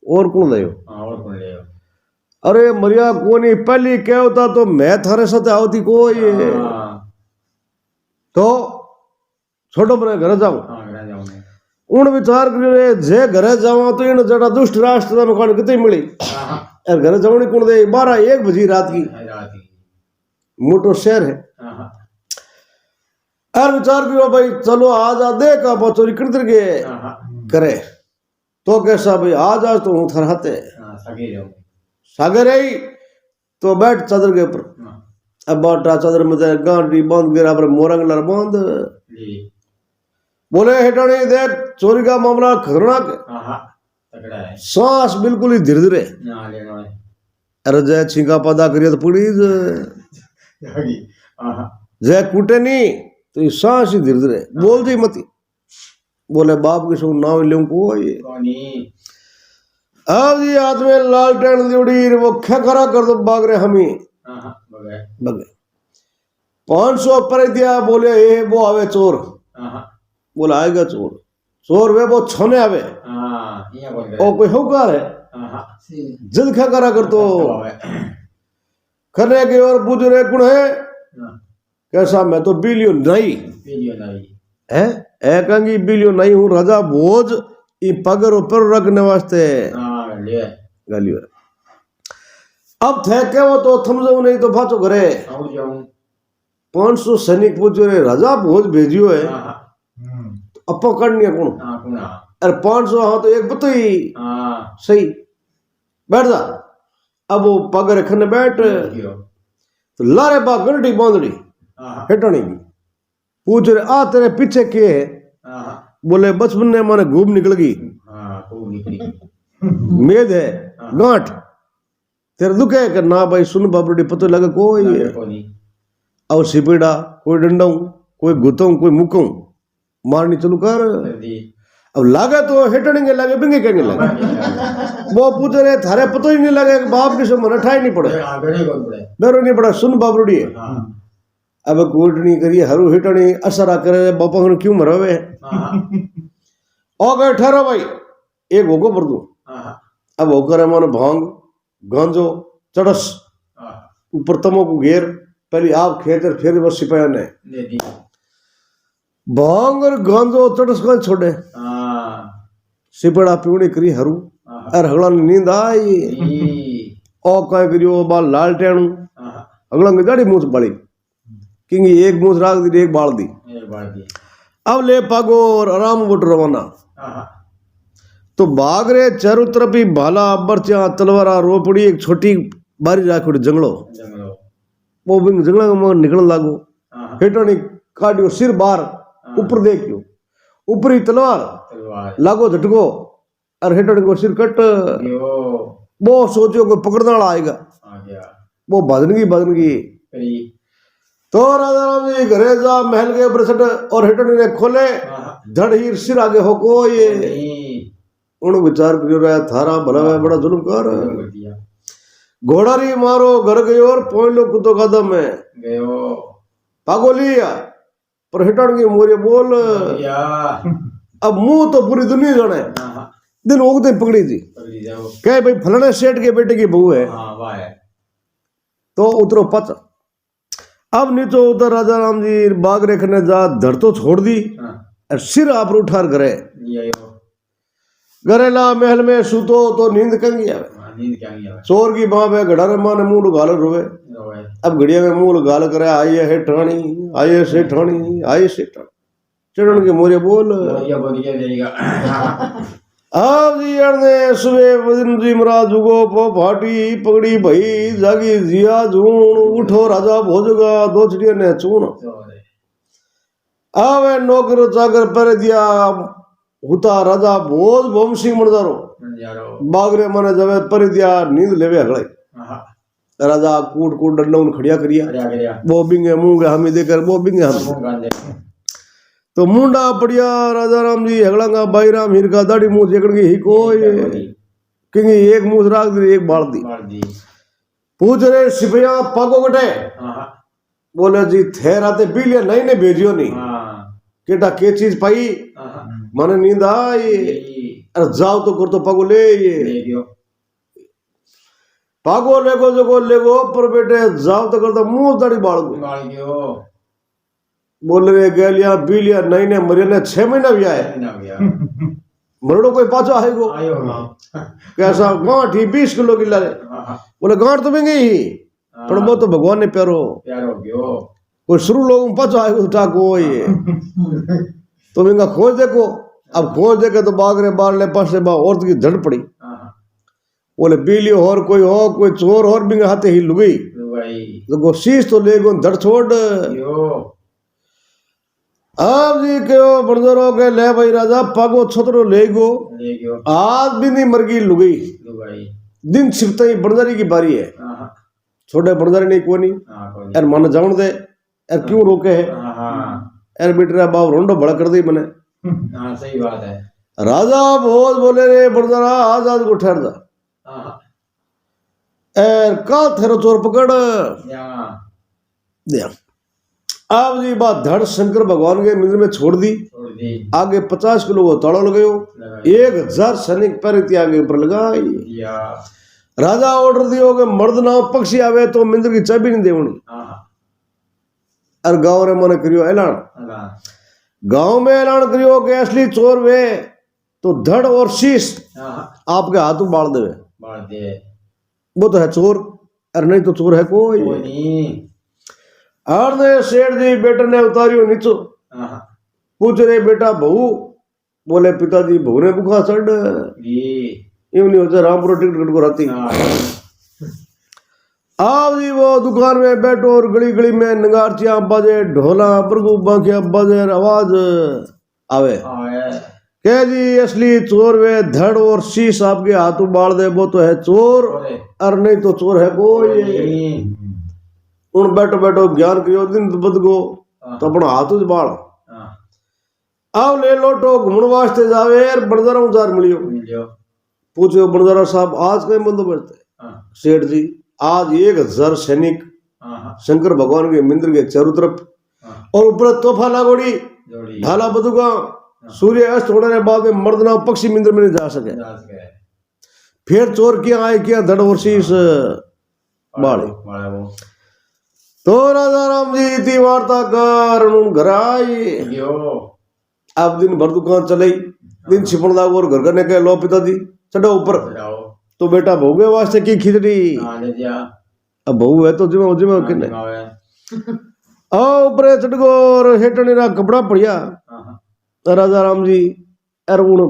और कौन दयो हाँ और कौन ले। अरे मरिया कोनी पहली क्या होता तो मैं थारे साथ आवती कोई हाँ तो छोटो मरे घर जाऊं हाँ घर जाऊँ मैं उन विचार करे जे घरे जावा तो इन जड़ा दुष्ट राष्ट्र में कौन कितनी मिली हाँ और घर जावनी कौन दे 12-1 बजी रात की रात की मोटो शहर है हाँ और विचार करो भाई चलो आज आ देख आप चोरी कर के हाँ करे तो कैसा भाई आज आज तो हूँ थरहाते हाँ सगे जाऊँ सागर आई तो बैठ चादर के ऊपर हाँ अब बाटा चादर में गांठी बांध गिरा पर मोरंग लर बांध जी बोले हेटानी देख चोरी का मामला खतरनाक है हाँ हाँ तगड़ा है सांस बिल्कुल ही धीरे धीरे ना लेना है अरे जय छींका पदा करिए तो पूरी हाँ जय कूटे नहीं तो ये सांस ही धीरे धीरे बोल दी मती बोले बाप के सो नाव ले कोई कौनी अब जी हाथ में लालटेन जोड़ी वो खरा कर दो बाग रहे हम ही हाँ हाँ बगैर बगे 500 पर दिया बोले ये वो आवे चोर हाँ हाँ बोला आएगा चोर चोर वे वो छोने आवे हाँ ये बोल ओ गए कोई होकार है हाँ हाँ जल्द क्या करा कर तो करने की और पूछ रहे कौन है कैसा मैं तो बिलियो नहीं वीडियो नहीं है ए कंगी बिलियो नहीं हूँ राजा भोज ई पगर ऊपर रखने वास्ते हाँ ले गालियो अब थे क्या वो तो थम जाऊ नहीं तो भाचो घरे और जाऊँ 500 सैनिक पूछ रहे राजा भोज भेजियो है हाँ हाँ अपो करनी है कौन हाँ कुना अरे 500 हाँ तो एक बतई हाँ सही बैठ जा अब वो पग रखने बैठ क्यों तो लारे बा गंडी बांधड़ी हाँ हेटनी की पूछ रहे आ तेरे पीछे के है हाँ बोले बचपन ने माने घूम निकल गई हाँ खूब निकली मेद है गांठ तेरे दुख है कि ना भाई सुन बाबड़ी पतो लगे कोई कौनी और सिपेड़ा कोई डंडाऊ कोई गुताऊ कोई मुकाऊ मारनी चलू कर दी अब लागे तो हेटनेंगे लागे बिंगे कहने लगे वो पूछ रहे थारे पतो ही नहीं लगे कि बाप किसे मन ठाई नहीं पड़े आगे कौन पड़े बेरो नहीं पड़ा सुन बाबरूड़ी है हाँ अब कोटनी करिए हरू हिटनी असरा करे बापा को क्यों मरावे हाँ ओ गए ठहरो भाई एक होको पर दूं हाँ अब होकर है मानो भांग गांजो चड़स हाँ ऊपर तमो को घेर पहले आप खेतर फिर बस सिपाही ने ले दी भांग और गांजो चड़स का छोड़े हाँ सिपड़ा पीवड़ी करी हरू हाँ और हगला ने नींद आई ई ओ कह करियो बाल लाल टेणू हाँ अगला की दाढ़ी मूछ बड़ी क्योंकि एक मूछ राख दी एक बाल दी ये बात दी अब ले पागो और आराम बुट रवाना हाँ तो भाग रे चारों तरफ ही भाला बर्चा तलवारा रोपड़ी एक छोटी बारी राखी जंगलो जंगलो वो भी जंगल में निकलने लागो हाँ हेटानी काटियो सिर बाहर ऊपर देखियो ऊपरी तलवार तलवार लागो झटको और हेटानी को सिर कट यो वो सोचो कोई पकड़ने वाला आएगा आ गया वो बदनगी करी तो राजा राम जी घरे जा महल के ऊपर सट और हेटानी ने खोले हाँ धड़ हीर सिर आगे हो को ये नहीं उन विचार करियो रहा थारा भला है बड़ा जुल्म कर कर दिया घोड़ा री मारो घर गयो और पोइन लो कुतो कदम में गयो पागो लिया पर हिटण की मोरे बोल या अब मुंह तो पूरी दुनिया जाने हाँ दिन ओक दिन पकड़ी थी पकड़ी जाओ कहे भाई फलाने सेठ के बेटे की बहू है हाँ वाह है तो उतरो पच अब नीचे उधर राजा राम जी बाग रेखने जा धर तो छोड़ दी हाँ और सिर आप उठार करे ये यो गरेला महल में सूतो तो नींद कंगी आवे हाँ नींद क्या नहीं आवे चोर की बाँ पे घड़ा माँ ने मुंह गाल रोवे रोए अब घड़िया में मुंह गाल करे आइए है ठाणी आइए से ठाणी आइए से ठाणी चढ़न के मोरे बोल बोलिए देगा अब जी ने सुबह वजन जी महाराज जुगो पो फाटी पगड़ी भई जागी जिया जून उठो राजा भोजगा दो चिड़िया ने चून अब नौकर चाकर पर दिया हुता राजा भोज भोम सिंह मणदारो यारो बागरे माने जब पर दिया नींद लेवे हगड़े हाँ राजा कूट कूट डंडा खड़िया करिया बढ़िया बढ़िया वो बिंगे मुंगे हमें देकर वो बिंगे हम मुंह गांधे तो मुंडा पड़िया राजा राम जी हगड़ांगा बाई राम हीर का दाढ़ी मुंह देखण की ही कोई क्योंकि एक मुंह राख दी एक बाल दी मार दी पूछ रहे सिपहिया पागो गटे हाँ बोले जी थे राते पी लिया नहीं ने भेजियो नहीं हाँ केटा के चीज पाई हाँ माने नींद आई अरे जाओ तो कर तो पागो ले ये ले गयो पागो लेगो पर बेटे जाओ तो करता मुंह दाढ़ी बाल को बाल गयो बोल रहे गलिया बिलिया नहीं ने मरे ने 6 महीना भी आए ना गया मरड़ो कोई पाछो आएगो आयो कैसा गांठ ही 20 किलो की लारे बोले गांठ तो महंगी ही पर वो तो भगवान ने प्यारो प्यारो गयो कोई शुरू लोग पाछो आएगो टाको ये तो इनका खोज देखो अब खोज देखे तो बाग रे बार ले पास बा औरत की धड़ पड़ी बोले बिलियो और कोई चोर और भी हाथे ही लुगई भाई तो शीश तो ले गो धड़ छोड़ यो अब जी क्यों बंदरो के ले भाई राजा पागो छतरो ले गो आज भी नहीं मरगी लुगई दिन छिपते ही बंदरी की बारी है छोटे बंदरी नहीं कोनी यार मन जाऊन दे यार क्यों रोके है यार बेटा बाप रोंडो बड़ा कर दी मैंने सही बात है राजा बहुत बोले रे बंदरा आज को ठहर जा एर का थेरो चोर पकड़ दिया अब जी बात धड़ शंकर भगवान के मंदिर में छोड़ दी आगे 50 किलो वो ताड़ो लगायो 1000 सैनिक पर आगे ऊपर लगाई राजा ऑर्डर दियो कि मर्द ना पक्षी आवे तो मंदिर की चाबी नहीं देवनी और गांव रे मने करियो ऐलान गांव में ऐलान करियो कि असली चोर वे तो धड़ और शीश आपके हाथों बाल देवे वो तो है चोर और नहीं तो चोर है कोई और ने शेर जी बेटे ने उतारियो नीचो पूछ रहे बेटा बहू बोले पिताजी बहू ने बुखा चढ़ यूं नहीं होता रामपुर टिकट को राती आप जी वो दुकान में बैठो और गली गली में नगारचिया बाजे ढोला प्रभु बांखिया बाजे आवाज आवे कह जी असली चोर वे धड़ और शीश आपके हाथों बाल दे वो तो है चोर और नहीं तो चोर है कोई उन बैठो बैठो ज्ञान करियो दिन बद गो तो अपना हाथों से बाल अब ले लोटो घूमने वास्ते जावे बंजारा उजार मिलियो पूछो बंजारा साहब आज कहीं बंदोबस्त है सेठ जी आज 1000 सैनिक शंकर भगवान के मंदिर के चारों तरफ और ऊपर तोहफा लागोड़ी ढाला बदुगा सूर्य अस्त होने के बाद में मर्दना पक्षी मंदिर में नहीं जा सके फिर चोर क्या आए क्या धड़ और शीश बाड़े तो राजा राम जी इतनी वार्ता कर घर आई अब दिन भर दुकान चले दिन छिपन दाग और घर करने के लो पिताजी चढ़ो ऊपर तो बेटा बहू के वास्ते की खिचड़ी अब बहू है तो जिम्मे जिम्मे किन्ने ऊपर चढ़ गो और हेटने ना कपड़ा पड़िया राजा राम जी अरे उन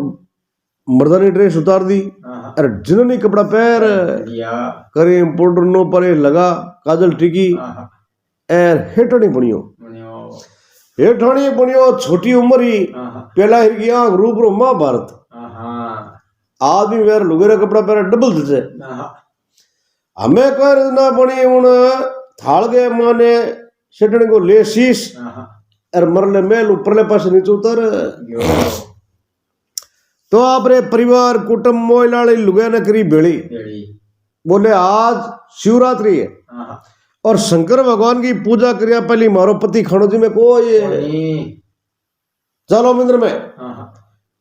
मर्दानी ड्रेस उतार दी अरे जिन्होंने कपड़ा पैर करीम पाउडर नो परे लगा काजल टिकी एर हेटनी बनियो छोटी उम्र ही पहला हिर गया रूप रो महाभारत आदमी वेर लुगेरा कपड़ा पैर डबल दे हमें कर ना बनी उन थाल के माने सेटने को ले शीश और मरले मेल ऊपरले पास नीचे उतर तो आपरे परिवार कुटुंब मोइलाड़ी लुगे ने करी बेड़ी बोले आज शिवरात्रि है और शंकर भगवान की पूजा करिया पहली मारो पति खानो जी में कोई चलो मंदिर में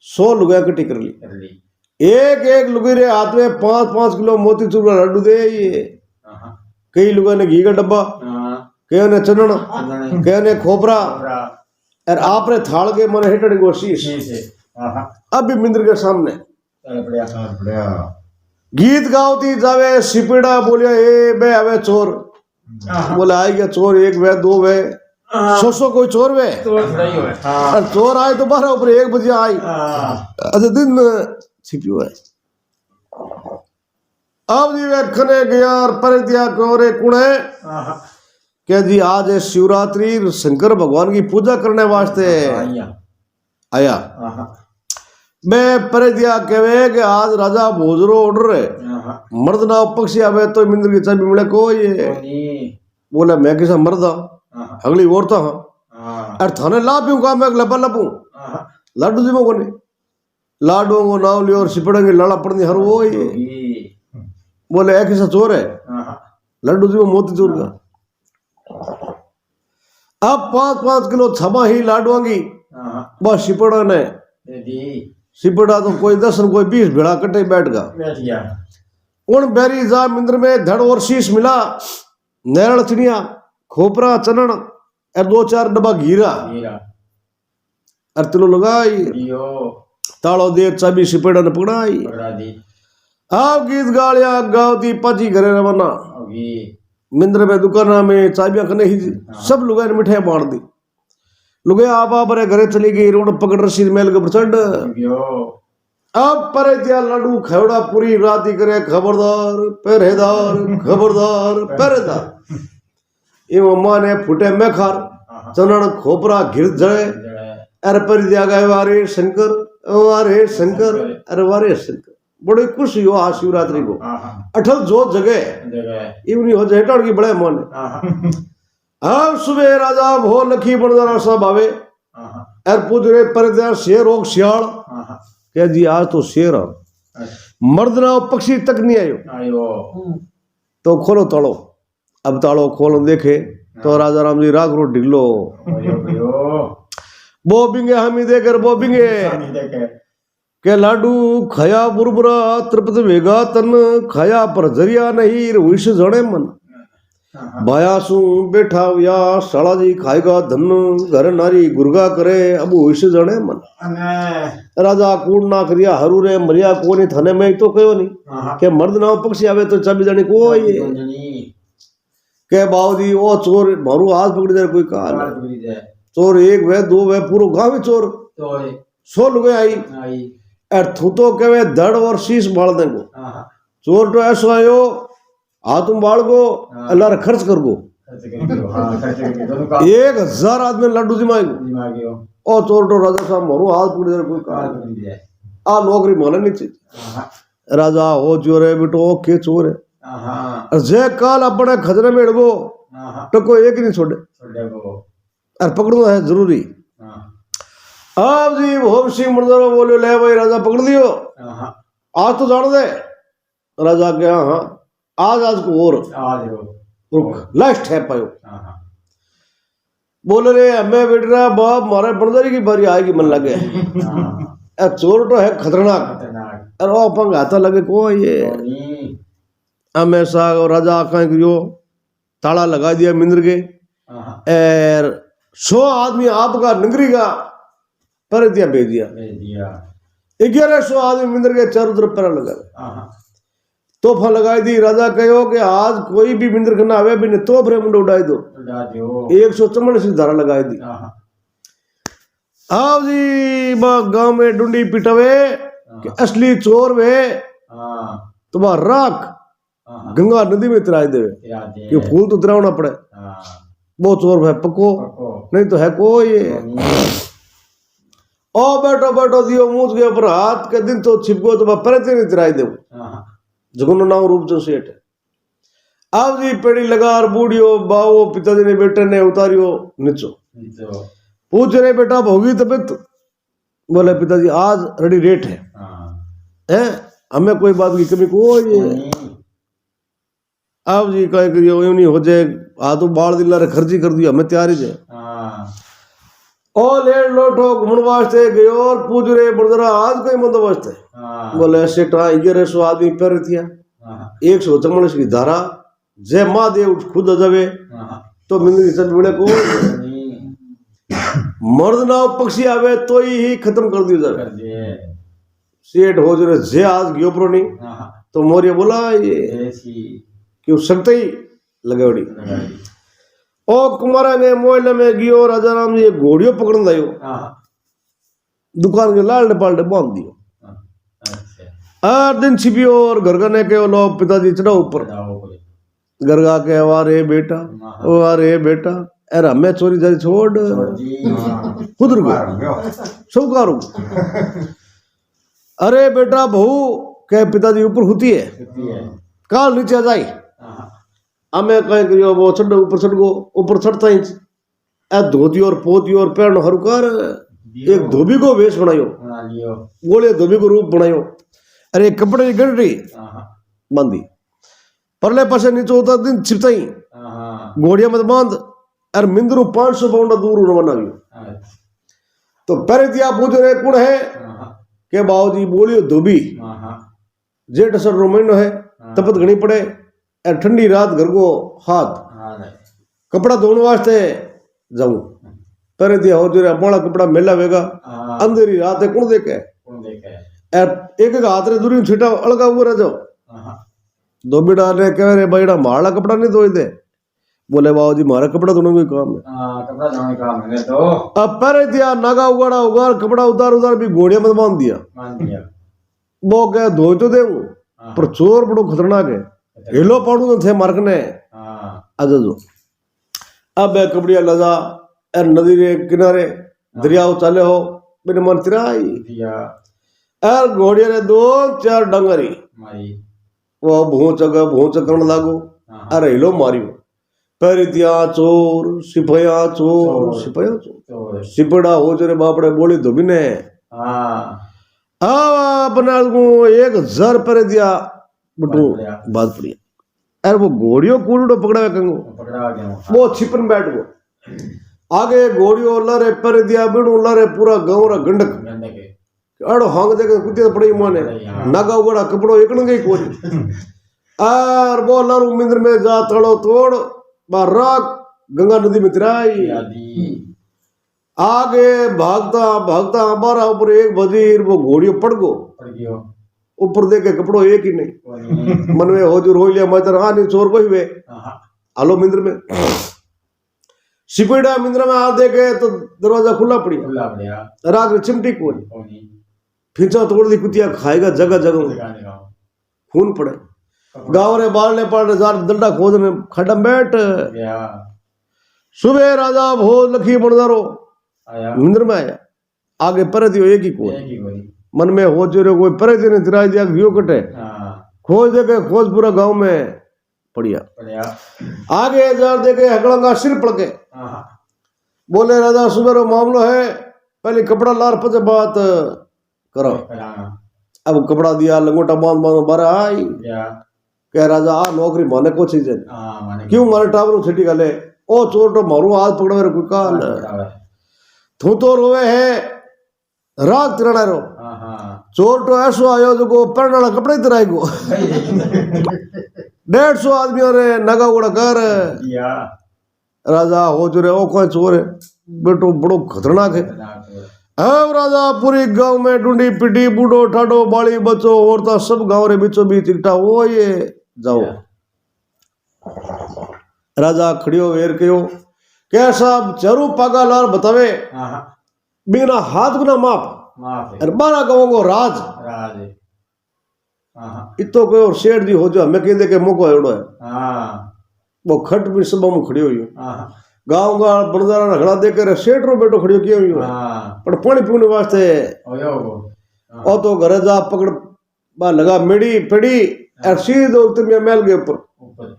100 लुगा इकट्ठी कर ली एक एक लुगे रे हाथ में 5-5 किलो मोतीचूर का लड्डू दे ये कई लुगा ने घी का डब्बा कई ने चनन कई ने खोपरा और आपने थाल के मन हेटड़ी को शीश अब भी मंदिर के सामने गीत गावती जावे सिपड़ा बोलिया ए बे आवे चोर बोले आई गया चोर एक वे दो वे 100 कोई चोर वे और चोर आए तो 12 ऊपर 1 बजे आई अच्छा दिन छिपी है अब जी वे खने गया और परतिया कोरे कुणे क्या जी आज है शिवरात्रि शंकर भगवान की पूजा करने वास्ते आया मैं पर दिया कहे कि आज राजा भोजरो ऑर्डर है मर्द ना पक्षी आवे तो मंदिर की चाबी मिले को ये बोला मैं किसा मर्द अगली औरत हाँ अरे थाने ला पीऊ का मैं लपा लपू लाडू जी को नहीं लाडू को नाव लियो और सिपड़ेंगे लाड़ा पड़नी हर वो ये बोले एक किसा चोर है लाडू जी को मोती चोर का अब 5-5 किलो छबा ही लाडवांगी बस सिपड़ा ने सिपड़ा तो कोई 10 कोई 20 भेड़ा कटे बैठ गया उन बैरी जा मिंद्र में धड़ और शीश मिला, नैरल चिड़िया, खोपरा चनन और 2-4 डब्बा घीरा हीरा और तिलो लगाई, दियो तालो दे चाबी सिपेड़ा ने पकड़ाई। पकड़ा दी आप गीत गालिया गावती पाची घरे रवाना। अभी मिंद्र में दुकाना में चाबियां कने ही सब लुगाई ने मिठाई बांट दी। लुगाई आप रे घरे चली गई, रोड पकड़ रसी मेल के प्रचंड। गयो अब परे त्या लड्डू खेवड़ा पूरी रात ही करे, खबरदार पहरेदार, खबरदार पहरेदार। ये अम्मा ने फुटे में खार चनन खोपरा घिर जड़े अरे पर दिया गए वारे शंकर, वारे शंकर, अरे वारे शंकर। बड़ी खुशी हो आज शिवरात्रि को। अठल जो जगह जगह इवनी हो जेटड़ की बड़े मन। अब सुबह राजा भो लखी बड़दारा सब आवे और पूछ रहे पर दिया शेर हो सियाल, कह जी आज तो शेर आ, मर्द ना पक्षी तक नहीं आयो। आयो तो खोलो तालो। अब तालो खोलो देखे तो राजा राम जी राग रो ढिगलो बो बिंगे हमी देकर बो बिंगे के लाडू खाया बुरबुरा तृप्त वेगा तन, खाया पर जरिया नहीं विष जड़े मन। भाया सू बैठा या साला जी खाएगा धन, घर नारी गुरगा करे अब विष जड़े मन। राजा कूड़ ना करिया हरू रे मरिया को नहीं थाने में तो कहो नहीं के मर्द ना पक्षी आवे तो चाबी जानी को ये के बावदी ओ चोर मारू आज पकड़ दे कोई काल चोर एक वे दो वे पूरो गांव ही चोर सो लुगे आई और थू तो कहे धड़ और शीश बाल देंगो। चोर तो ऐसो आयो हाथ तुम बाल गो अल्लाह खर्च कर गो 1000 आदमी लड्डू जिमाएगो। ओ चोर तो राजा साहब मारू हाथ पकड़ दे कोई काल आ नौकरी माने नहीं चाहिए। राजा हो चोर है बेटो के चोर है जे काल अपने खजरे में गो तो कोई एक नहीं छोड़े और पकड़ना है जरूरी। अब जी भोम सिंह मुर्दारो बोलो ले भाई राजा पकड़ दियो आज तो जान दे। राजा के हाँ आज को और रुक लास्ट है पायो। बोले रे हमें बेट रहा बाप मारे बंदरी की बारी आएगी मन लगे। चोर तो है खतरनाक और पंग आता लगे को ये हमेशा राजा कहीं करियो ताला लगा दिया मिंद्र के और 100 आदमी आपका नगरी का पर दिया भेज दिया 1100 आदमी मिंद्र के चारों तरफ पैरा लगा तोहफा लगाई दी। राजा कहो कि आज कोई भी मिंद्र के ना आवे भी नहीं तो मुंडे उड़ाई दो 154 की धारा लगाई दी। आओ जी गांव में डुंडी पिटवे कि असली चोर वे तुम्हारा राख गंगा नदी में तिराई देवे कि फूल तो तिरावना पड़े। वो चोर है पक्को नहीं तो है कोई। ओ बैठो बैठो दियो मूछ के ऊपर हाथ के दिन तो छिपको तो परते नहीं तिराई दे जगुन नाम रूपचंद सेठ। अब जी पेड़ी लगा और बूढ़ियो बाओ पिताजी ने बेटे ने उतारियो नीचो पूछ रहे बेटा भोगी तबियत। बोले पिताजी आज रेडी रेट है हमें कोई बात की कमी कोई। अब जी कह करियो यूं नहीं हो जाए हाथ बाढ़ दिला रे खर्ची कर दिया हमें तैयारी है। ओ लेट लोटो घूमने वास्ते गयो और पूछ रहे बड़दरा आज कोई बंदोबस्त है। बोले सेठा 1100 आदमी पैर थिया 154 की धारा जय महादेव खुद जावे तो मिंदरी सब बड़े को मर्द ना पक्षी आवे तो ही खत्म कर दियो जावे। सेठ हो जरे जे आज गयो प्रोनी तो मोरिया बोला ये क्यों सकते ही लगेड़ी। ओ कुमारा ने मोहल्ले में गियो राजा राम जी घोड़ियों पकड़न लायो दुकान के लाल पाल्टे बांध दियो। दिन छिपियो और गरगा ने कहो लो पिताजी चढ़ा ऊपर। गरगा के वारे बेटा अरे हमें चोरी जारी छोड़ खुद रुको सब का रुको। अरे बेटा बहू के पिताजी ऊपर होती है काल नीचे आ जाए हमें कहीं करियो वो चढ़ ऊपर चढ़ गो ऊपर चढ़ता ही धोती और पोती और पैर हरुकार एक धोबी को वेश बनायो बोले धोबी को रूप बनायो। अरे कपड़े की गंढी बांधी परले पासे नीचे होता दिन छिपता ही घोड़िया मत बांध और मिंदरू 500 पाउंड दूर रवाना गयो। तो पहले दिया पूछ रहे कौन है के बाबूजी बोलियो धोबी जेठ सर रोमेनो है तपत घनी पड़े और ठंडी रात घर को हाथ हाँ कपड़ा धोने वास्ते जाऊं पर दिया हो जो बड़ा कपड़ा मेला वेगा हाँ अंधेरी रात है कौन देखे कौन देखे और एक हाथ रे दूरी छीटा अलगा हुआ रह जाओ हाँ दो बेटा ने कह रहे भाईड़ा माड़ा कपड़ा नहीं धोए दे बोले बाबू जी मारा कपड़ा धोने का काम है हाँ कपड़ा धोने का मैंने तो अब पहले दिया नागा उगाड़ा उगाड़ कपड़ा उतार उतार भी घोड़िया मत बांध दिया मान दिया वो कह धो तो दे हाँ पर चोर बड़ो खतरनाक है हेलो पड़ू तो थे मार्कने हाँ आजा जो अब वह कपड़िया लगा और नदी के किनारे दरिया चाले हो मेरे मन तिराई दिया और घोड़िया ने दो चार डंगरी मारी वो भूच करने लागो हाँ अरे हिलो मारियो परितिया चोर सिपया चोर सिपया चोर तो सिपड़ा हो चोरे बापड़े बोली धोबी ने हाँ अपने को 1000 पर दिया बटू बात पड़ी अरे वो घोड़ियों कूड़ो पकड़ा कंगो पकड़ा गया वो छिपन बैठ गो आगे घोड़ियों लरे पर दिया बिड़ू लरे पूरा गाँव रा गंडक गंदे के अड़ो हांग देखे कुत्ते पड़ी मोने नागा उगड़ा कपड़ो एकड़ गई कोई और वो लरू मिंद्र में जा तड़ो तोड़ बार राग गंगा नदी में तिराई आदि आगे भागता भागता हमारा ऊपर एक वजीर वो घोड़ियों पड़ गो पड़ गयो ऊपर देखे कपड़ो एक ही नहीं कोनी मन में हो जो रो लिया मैं तो नहीं चोर वही वे हाँ आलो मिंद्र में सिपेड़ा मिंद्र में आ देखे तो दरवाजा खुला पड़िया खुला पड़िया राग में चिमटी कोनी कोनी फिंचा तोड़ दी कुतिया खाएगा जगह जगह दिखाने का खून पड़े गाँव रे बालने पालने जार दंडा खोदने खड्डा में बैठ गया सुबह राजा भोज लखी बड़दारो आया मिंद्र में आया आगे पर दियो एक ही कोई एक ही कोनी मन में हो जो रे कोई पर दिन तिराई दिया घियो कटे हाँ खोज देखे खोज पूरा गांव में पड़िया पड़िया आगे जार देखे हकड़ंगा सिर पड़के हाँ बोले राजा सुबह रो मामलो है पहले कपड़ा लार पचे बात करो कराना अब कपड़ा दिया लंगोटा बांध बांध बारह आई गया कह राजा आ नौकरी माने को चीज है हाँ माने क्यों मारे टावरू छिटी गले ओ चोर तो मारू हाथ पकड़वे रे कोई काल तू तो रोवे है राग तिराना रो हाँ हाँ चोर तो ऐसो आयो जो को पहनने वाला कपड़े तिराई को 150 आदमियों रे नगा उड़ा कर दिया राजा हो जो रे ओ कोई चोर है बेटो बड़ो खतरनाक है अब राजा पूरी गांव में ढूंढी पिटी बूढ़ो ठाडो बाली बच्चो औरता सब गांव रे बीचों बीच इकट्ठा हो ये जाओ राजा खड़ियो वेर कयो कैसा चरू पागा लार बतावे हाँ बिना हाथ गुना माप माफ है और 12 गांवों को राज राज है हाँ इतो कोई शेर जी हो जो हमें कह दे के मोको एड़ो है हाँ वो खट भी सब में खड़ी हुई हाँ गांव का बड़दारा रखड़ा देकर सेठ रो बेटो खड़ियो किया हुई हाँ पर पानी पीने वास्ते ओयो ओ तो घरे जा पकड़ बा लगा मेड़ी पेड़ी और सीधो तुम महल के ऊपर ऊपर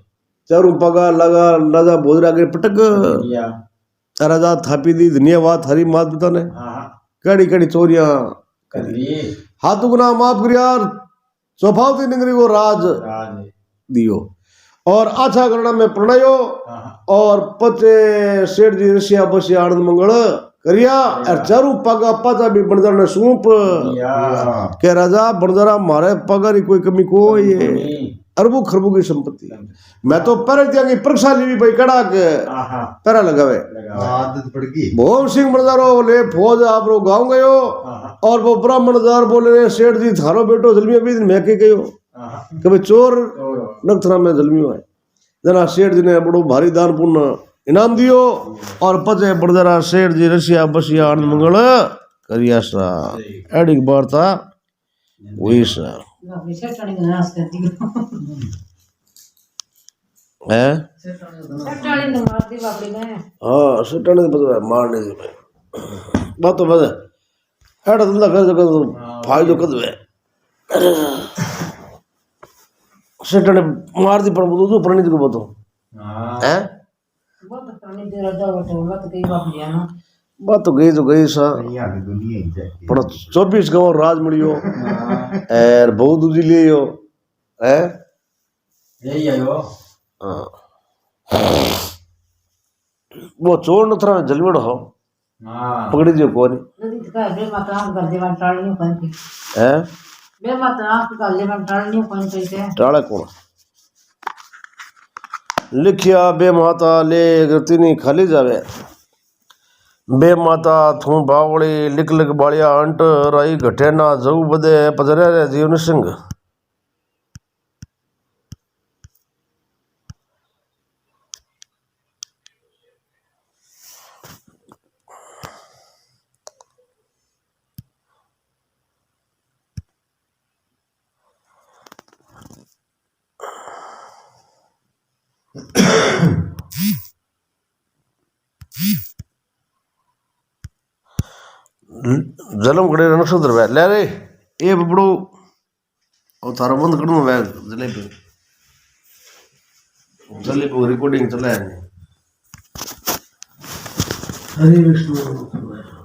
चारों पगा लगा राजा भोजरा के पटक दिया राजा थापी दी धन्यवाद हरी मात पिता ने हाँ कड़ी कड़ी चोरियां करी हाथ गुना माफ कर यार चौफावती निगरी को राज राज दियो और अच्छा करना में प्रणयो हाँ और पचे सेठ जी ऋषिया बसिया आनंद मंगल करिया और चारू पगा पाचा भी बंदर ने सूप दिया के राजा बंदरा मारे पगार की कोई कमी को ये अरबों खरबों की संपत्ति मैं तो पर की परीक्षा ली भाई कड़ा के हाँ पैरा लगावे आदत पड़ गई भोम सिंह बंदरो ले फौज आप रो गाँव गयो हाँ और वो ब्राह्मण जार बोले रे सेठ जी थारो बेटो जलमी अभी मैं के गयो हाँ कभी चोर तो नक्षरा में जलमी है जना सेठ जी ने बड़ो भारी दान पुण्य इनाम दियो और पचे बड़दरा सेठ जी रसिया बसिया आनंद मंगल करिया सा एडी वार्ता हुई सा है हाँ सटाने पता मारने दे भाई बात तो बस एड़ा धंधा कर तो फायदो कर दे सटाने मार दी पर तो प्रणीत को बताओ हाँ हैं बात तो गई सा पर 24 गाँव राज मिलियो और बहुत दूजी लियो है यही आयो हाँ। वो चोर न थरा जलवेड़ो हो हाँ पकड़ी जो कोनी है बे मत आंख गाले में डालनी कौन से टाले कौन लिखिया बे माता ले गतिनी खाली जावे बे माता थू बावड़ी लिख लिख बालिया अंट राई घटे ना जऊ बदे पजरे रे जीवन सिंह जलम खड़े नक्षत्र वे ले रे ए बबड़ो और थारा बंद कर वे जलेबी जलेबी रिकॉर्डिंग चला है हरे विष्णु